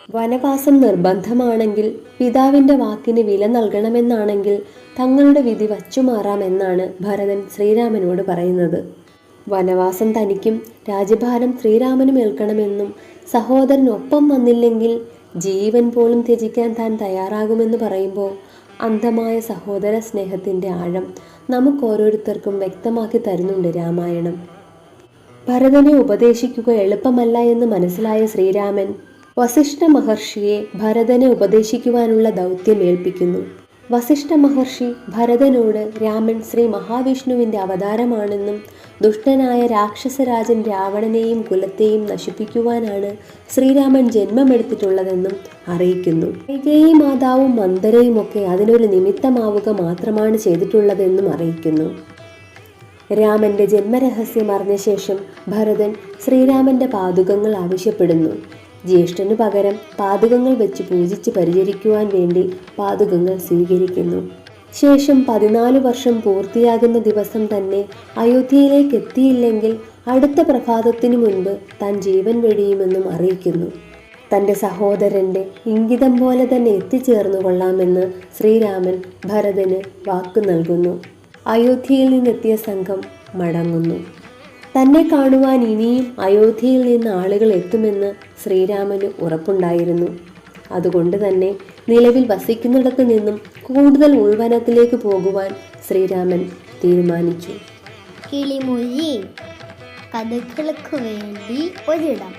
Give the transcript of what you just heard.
വനവാസം നിർബന്ധമാണെങ്കിൽ, പിതാവിൻ്റെ വാക്കിന് വില നൽകണമെന്നാണെങ്കിൽ തങ്ങളുടെ വിധി വച്ചുമാറാമെന്നാണ് ഭരതൻ ശ്രീരാമനോട് പറയുന്നത്. വനവാസം തനിക്കും രാജ്യഭാരം ശ്രീരാമനും ഏൽക്കണമെന്നും സഹോദരൻ ഒപ്പം വന്നില്ലെങ്കിൽ ജീവൻ പോലും ത്യജിക്കാൻ താൻ തയ്യാറാകുമെന്ന് പറയുമ്പോൾ അന്ധമായ സഹോദര സ്നേഹത്തിൻ്റെ ആഴം നമുക്കോരോരുത്തർക്കും വ്യക്തമാക്കി തരുന്നുണ്ട് രാമായണം. ഭരതനെ ഉപദേശിക്കുക എളുപ്പമല്ല എന്ന് മനസ്സിലായ ശ്രീരാമൻ വസിഷ്ഠ മഹർഷിയെ ഭരതനെ ഉപദേശിക്കുവാനുള്ള ദൗത്യം ഏൽപ്പിക്കുന്നു. വസിഷ്ഠ മഹർഷി ഭരതനോട് രാമൻ ശ്രീ മഹാവിഷ്ണുവിൻ്റെ അവതാരമാണെന്നും ദുഷ്ടനായ രാക്ഷസരാജൻ രാവണനെയും കുലത്തെയും നശിപ്പിക്കുവാനാണ് ശ്രീരാമൻ ജന്മമെടുത്തിട്ടുള്ളതെന്നും അറിയിക്കുന്നു. കൈകേയി മാതാവും മന്ദരയുമൊക്കെ അതിനൊരു നിമിത്തമാവുക മാത്രമാണ് ചെയ്തിട്ടുള്ളതെന്നും അറിയിക്കുന്നു. രാമന്റെ ജന്മരഹസ്യം അറിഞ്ഞ ശേഷം ഭരതൻ ശ്രീരാമന്റെ പാദുകങ്ങൾ ആവശ്യപ്പെടുന്നു. ജ്യേഷ്ഠനു പകരം പാദുകങ്ങൾ വെച്ച് പൂജിച്ച് പരിചരിക്കുവാൻ വേണ്ടി പാദുകങ്ങൾ സ്വീകരിക്കുന്നു. ശേഷം 14 വർഷം പൂർത്തിയാകുന്ന ദിവസം തന്നെ അയോധ്യയിലേക്ക് എത്തിയില്ലെങ്കിൽ അടുത്ത പ്രഭാതത്തിനു മുൻപ് താൻ ജീവൻ വെടിയുമെന്നും അറിയിക്കുന്നു. തൻ്റെ സഹോദരൻ്റെ ഇംഗിതം പോലെ തന്നെ എത്തിച്ചേർന്നു കൊള്ളാമെന്ന് ശ്രീരാമൻ ഭരതന് വാക്കു നൽകുന്നു. അയോധ്യയിൽ നിന്നെത്തിയ സംഘം മടങ്ങുന്നു. തന്നെ കാണുവാൻ ഇനിയും അയോധ്യയിൽ നിന്ന് ആളുകൾ എത്തുമെന്ന് ശ്രീരാമന് ഉറപ്പുണ്ടായിരുന്നു. അതുകൊണ്ട് തന്നെ നിലവിൽ വസിക്കുന്നിടത്ത് നിന്നും കൂടുതൽ ഉൾവനത്തിലേക്ക് പോകുവാൻ ശ്രീരാമൻ തീരുമാനിച്ചു. കിളിമൊഴി കഥകൾക്ക് വേണ്ടി ഒരിടം.